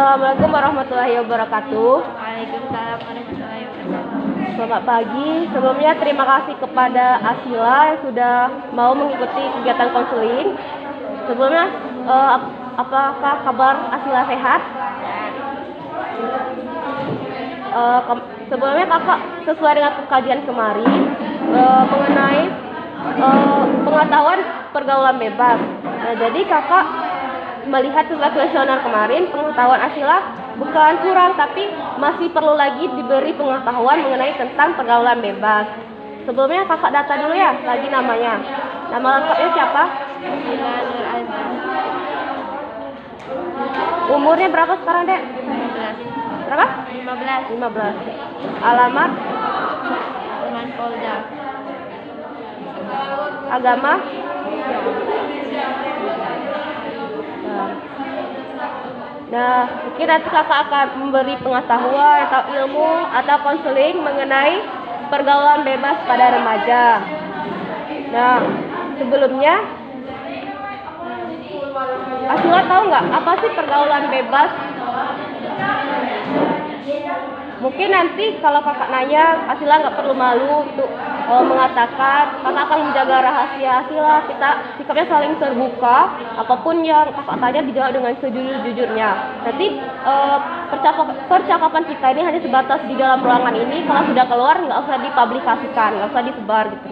Assalamualaikum warahmatullahi wabarakatuh. Waalaikumsalam warahmatullahi wabarakatuh. Selamat pagi. Sebelumnya terima kasih kepada Asila yang sudah mau mengikuti kegiatan konseling. Sebelumnya apakah kabar Asila sehat? Sebelumnya kakak sesuai dengan kajian kemarin mengenai pengetahuan pergaulan bebas. Nah, jadi kakak melihat setelah kuesioner kemarin, pengetahuan Asila bukan kurang, tapi masih perlu lagi diberi pengetahuan mengenai tentang pergaulan bebas. Sebelumnya kakak data dulu ya, lagi namanya. Nama lengkapnya siapa? Asila Nur Azhar. Umurnya berapa sekarang, Dek? 15. Berapa? 15. 15. Alamat? Dengan Polda. Agama? Nah, mungkin nanti kakak akan memberi pengetahuan atau ilmu atau konseling mengenai pergaulan bebas pada remaja. Nah, sebelumnya Asila tahu nggak apa sih pergaulan bebas? Mungkin nanti kalau kakak nanya, Asila nggak perlu malu untuk mengatakan. Kakak akan menjaga rahasia Asila. Kita sikapnya saling terbuka. Apapun yang kakak tanya dijawab dengan sejujur-jujurnya. Nanti percakapan kita ini hanya sebatas di dalam ruangan ini. Kalau sudah keluar nggak usah dipublikasikan, nggak usah disebar gitu.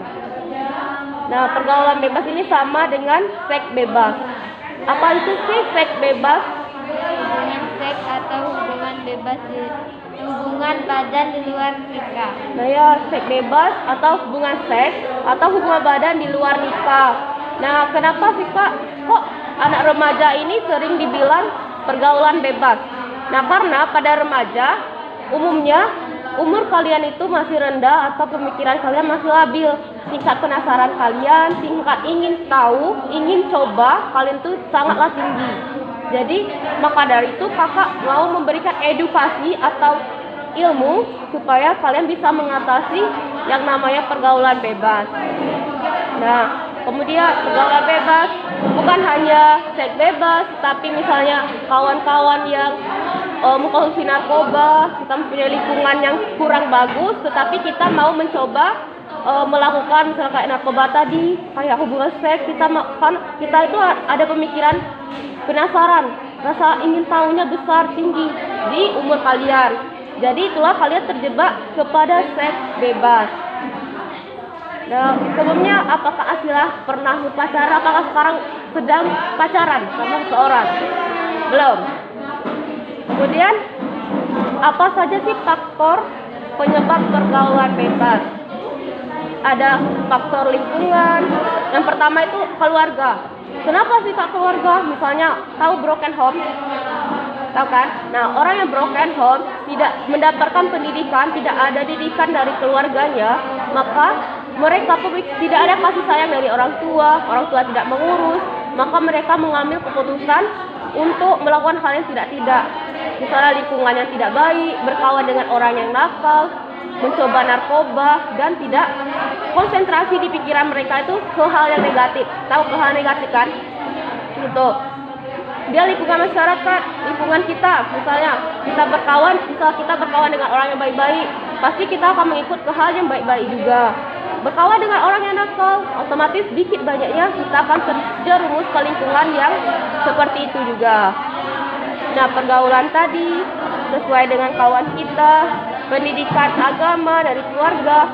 Nah, pergaulan bebas ini sama dengan seks bebas. Apa itu sih seks bebas? Hubungan seks atau hubungan bebas hubungan badan di luar nikah. Nah ya, seks bebas atau hubungan seks atau hubungan badan di luar nikah. Nah, kenapa sih Kak kok anak remaja ini sering dibilang pergaulan bebas? Nah, karena pada remaja umumnya umur kalian itu masih rendah atau pemikiran kalian masih labil. Tingkat penasaran kalian, tingkat ingin tahu, ingin coba kalian tuh sangatlah tinggi. Jadi maka dari itu kakak mau memberikan edukasi atau ilmu supaya kalian bisa mengatasi yang namanya pergaulan bebas. Nah, kemudian pergaulan bebas bukan hanya seks bebas, tapi misalnya kawan-kawan yang mengkonsumsi narkoba, kita mempunyai lingkungan yang kurang bagus, tetapi kita mau mencoba melakukan misalnya kayak narkoba tadi, kayak hubungan seks, kita itu ada pemikiran penasaran, rasa ingin tahunya besar tinggi di umur kalian. Jadi itulah kalian terjebak kepada seks bebas. Nah, sebelumnya apakah Asila pernah berpacaran? Apakah sekarang sedang pacaran sama seseorang? Belum. Kemudian apa saja sih faktor penyebab pergaulan bebas? Ada faktor lingkungan. Yang pertama itu keluarga. Kenapa sih Kak keluarga? Misalnya tahu broken home? Tahu kan? Nah, orang yang broken home tidak mendapatkan pendidikan, tidak ada didikan dari keluarganya, maka mereka tidak ada kasih sayang dari orang tua tidak mengurus, maka mereka mengambil keputusan untuk melakukan hal yang tidak. Misalnya lingkungan yang tidak baik, berkawan dengan orang yang nakal, mencoba narkoba, dan tidak konsentrasi di pikiran mereka itu ke hal yang negatif. Tahu ke hal negatif kan? Gitu. Dia lingkungan masyarakat, lingkungan kita, misalnya kita berkawan dengan orang yang baik-baik, pasti kita akan mengikut ke hal yang baik-baik juga. Berkawan dengan orang yang nakal, otomatis dikit banyaknya kita akan terjerumus ke lingkungan yang seperti itu juga. Nah, pergaulan tadi sesuai dengan kawan kita, pendidikan agama dari keluarga.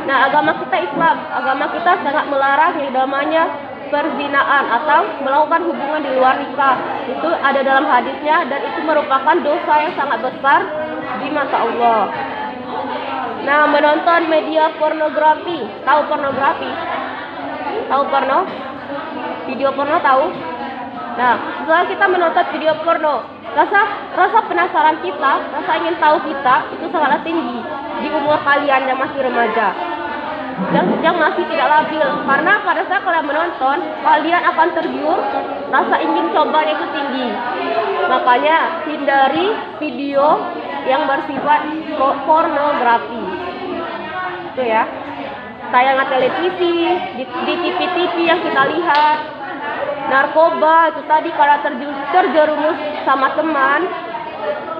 Nah, agama kita Islam, agama kita sangat melarang yang namanya perzinaan atau melakukan hubungan di luar nikah. Itu ada dalam hadisnya dan itu merupakan dosa yang sangat besar di mata Allah. Nah, menonton media pornografi. Tahu pornografi? Tahu porno? Video porno tahu? Nah, setelah kita menonton video porno, rasa penasaran kita, rasa ingin tahu kita itu sangatlah tinggi di umur kalian yang masih remaja, yang masih tidak labil. Karena pada saat kalian menonton, kalian akan tergiur, rasa ingin cobanya itu tinggi. Makanya hindari video yang bersifat pornografi. Itu ya. Tayangan televisi, di TV-TV yang kita lihat, narkoba itu tadi kalau terjerumus sama teman,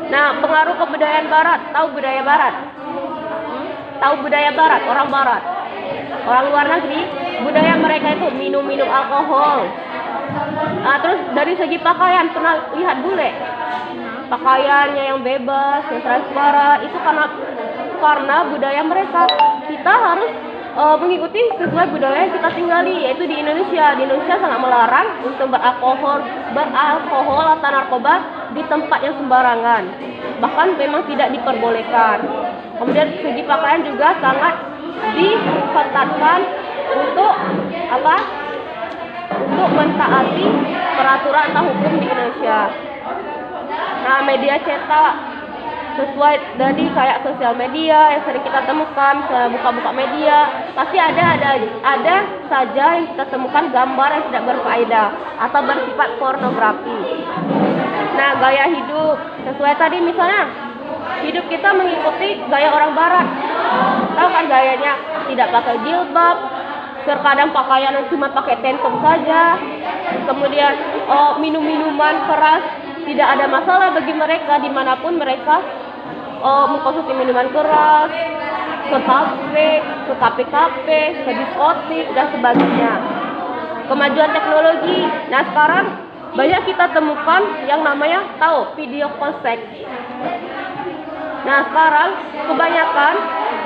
Nah, pengaruh kebudayaan Barat. Tahu budaya Barat? Tahu budaya Barat? Orang Barat, orang luar negeri, budaya mereka itu minum alkohol. Nah, terus dari segi pakaian, pernah lihat bule? Pakaiannya yang bebas, yang transparan, itu karena budaya mereka. Kita harus mengikuti sesuai budaya yang kita tinggali, yaitu di Indonesia. Di Indonesia sangat melarang untuk beralkohol atau narkoba di tempat yang sembarangan. Bahkan memang tidak diperbolehkan. Kemudian segi pakaian juga sangat diketatkan untuk apa? Untuk mentaati peraturan atau hukum di Indonesia. Nah, media cetak sesuai tadi kayak sosial media yang sering kita temukan, misalnya buka-buka media, pasti ada saja yang kita temukan gambar yang tidak berfaedah atau bersifat pornografi. Nah, gaya hidup sesuai tadi, misalnya hidup kita mengikuti gaya orang Barat. Tahu kan gayanya tidak pakai jilbab, terkadang pakaian yang cuma pakai tank saja. Kemudian minum-minuman keras tidak ada masalah bagi mereka dimanapun mereka mengkonsumsi minuman keras, ke kafe, ke diskotik dan sebagainya. Kemajuan teknologi. Nah, sekarang banyak kita temukan yang namanya video call seks. Nah, sekarang kebanyakan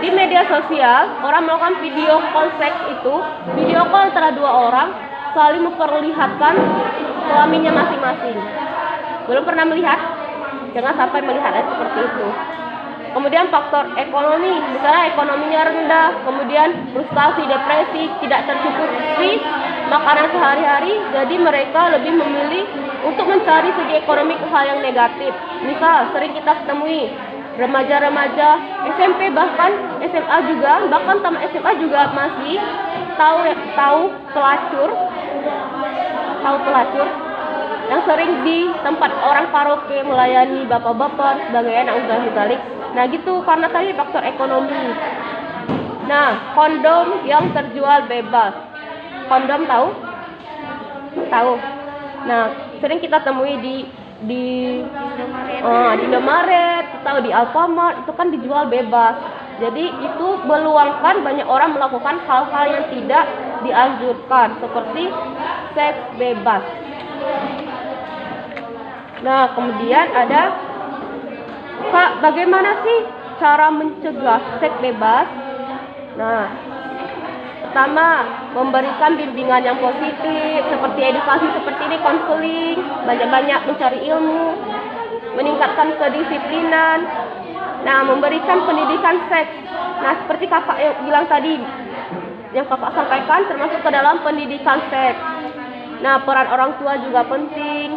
di media sosial orang melakukan video call seks itu, video call antara dua orang saling memperlihatkan kelaminnya masing-masing. Belum pernah melihat? Jangan sampai melihat seperti itu. Kemudian faktor ekonomi, misalnya ekonominya rendah, kemudian frustasi, depresi, tidak tercukupi makanan sehari-hari, jadi mereka lebih memilih untuk mencari segi ekonomi ke hal yang negatif. Misal sering kita temui remaja-remaja SMP, bahkan SMA juga, bahkan tamat SMA juga masih tahu pelacur yang sering di tempat orang karaoke melayani bapak-bapak sebagai anak usaha. Nah gitu, karena tadi faktor ekonomi. Nah, kondom yang terjual bebas. Kondom tahu? Nah, sering kita temui di Indomaret, atau di Alfamart, itu kan dijual bebas. Jadi itu meluangkan banyak orang melakukan hal-hal yang tidak dianjurkan, seperti seks bebas. Nah, kemudian ada, Kak, bagaimana sih cara mencegah seks bebas? Nah, pertama, memberikan bimbingan yang positif, seperti edukasi seperti ini, konseling, banyak-banyak mencari ilmu, meningkatkan kedisiplinan. Nah, memberikan pendidikan seks. Nah, seperti kakak yang bilang tadi, yang kakak sampaikan termasuk ke dalam pendidikan seks. Nah, peran orang tua juga penting.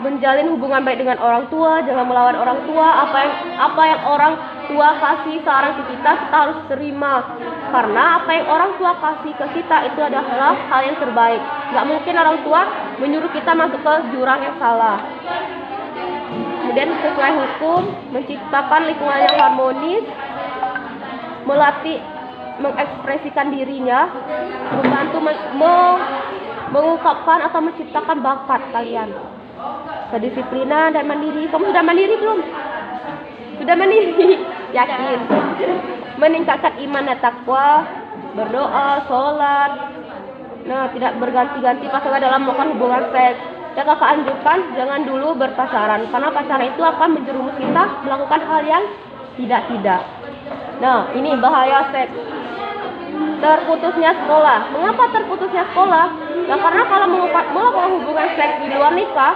Menjalin hubungan baik dengan orang tua, jangan melawan orang tua. Apa yang orang tua kasih saran ke kita harus terima. Karena apa yang orang tua kasih ke kita itu adalah hal yang terbaik. Gak mungkin orang tua menyuruh kita masuk ke jurang yang salah. Kemudian sesuai hukum, menciptakan lingkungan yang harmonis, melatih mengekspresikan dirinya, membantu mengungkapkan atau menciptakan bakat kalian. Kedisiplinan dan mandiri. Kamu sudah mandiri belum? Sudah mandiri? Yakin? Meningkatkan iman dan takwa, berdoa, sholat. Nah, tidak berganti-ganti pasangan dalam melakukan hubungan seks. Dan kakak anjurkan jangan dulu berpacaran, karena pacaran itu akan menjerumus kita melakukan hal yang tidak. Nah, ini bahaya seks. Terputusnya sekolah. Mengapa terputusnya sekolah? Nah, karena kalau melakukan hubungan seks di luar nikah,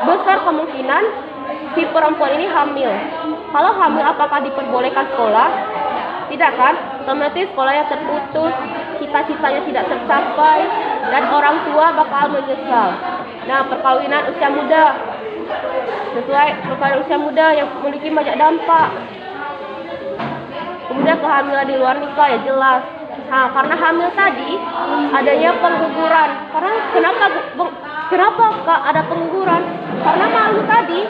besar kemungkinan si perempuan ini hamil. Kalau hamil, apakah diperbolehkan sekolah? Tidak kan? Otomatis sekolahnya terputus, cita-citanya tidak tercapai, dan orang tua bakal menyesal. Nah, perkawinan usia muda. Sesuai perkawinan usia muda yang memiliki banyak dampak. Kemudian kehamilan di luar nikah ya jelas. Nah, karena hamil tadi adanya pengguguran. Karena kenapa Kak ada pengguguran? Karena malu tadi.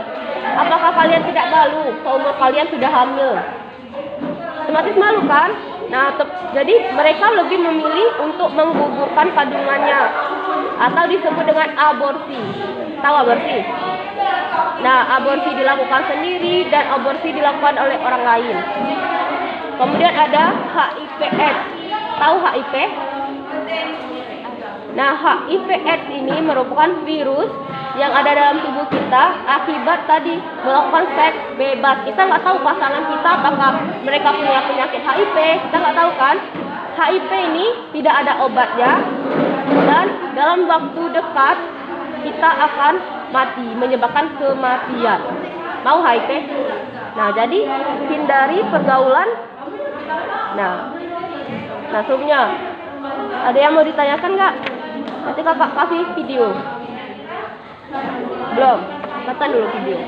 Apakah kalian tidak malu seumur kalian sudah hamil? Otomatis malu kan? Nah, jadi mereka lebih memilih untuk menggugurkan kandungannya, atau disebut dengan aborsi. Tahu aborsi? Nah, aborsi dilakukan sendiri dan aborsi dilakukan oleh orang lain. Kemudian ada HIV/AIDS. Tahu HIV? Nah, HIV/AIDS ini merupakan virus yang ada dalam tubuh kita akibat tadi melakukan seks bebas. Kita nggak tahu pasangan kita apakah mereka punya penyakit HIV. Kita nggak tahu kan? HIV ini tidak ada obatnya dan dalam waktu dekat kita akan mati, menyebabkan kematian. Mau HIV? Nah, jadi hindari pergaulan. Nah, sebelumnya ada yang mau ditanyakan nggak? Nanti kakak kasih video. Belum? Katakan dulu video.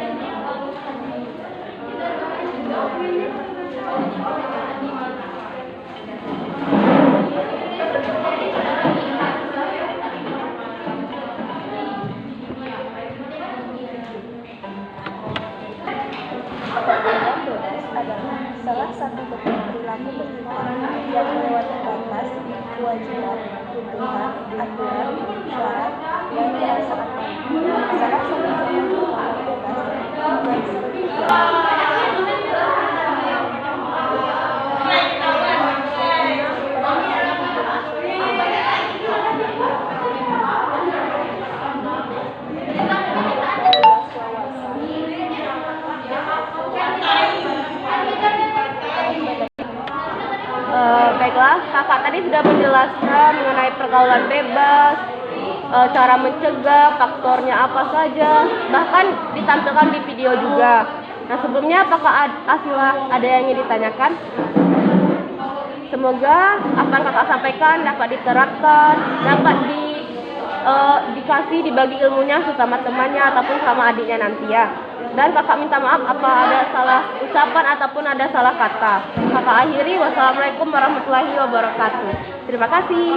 Adalah salah satu bentuk perilaku berhubungan yang melewati batas, kewajiban, tuntutan, aturan, syarat, dan perasaan lain. Salah satu bentuk perilaku bebas yang sering Baiklah, kakak tadi sudah menjelaskan mengenai pergaulan bebas, cara mencegah, faktornya apa saja, bahkan ditampilkan di video juga. Nah, sebelumnya apakah ada yang ingin ditanyakan? Semoga apa yang kakak sampaikan dapat diterapkan, dapat dikasih dibagi ilmunya sesama temannya ataupun sama adiknya nanti ya. Dan kakak minta maaf apa ada salah ucapan ataupun ada salah kata. Kakak akhiri, wassalamualaikum warahmatullahi wabarakatuh. Terima kasih.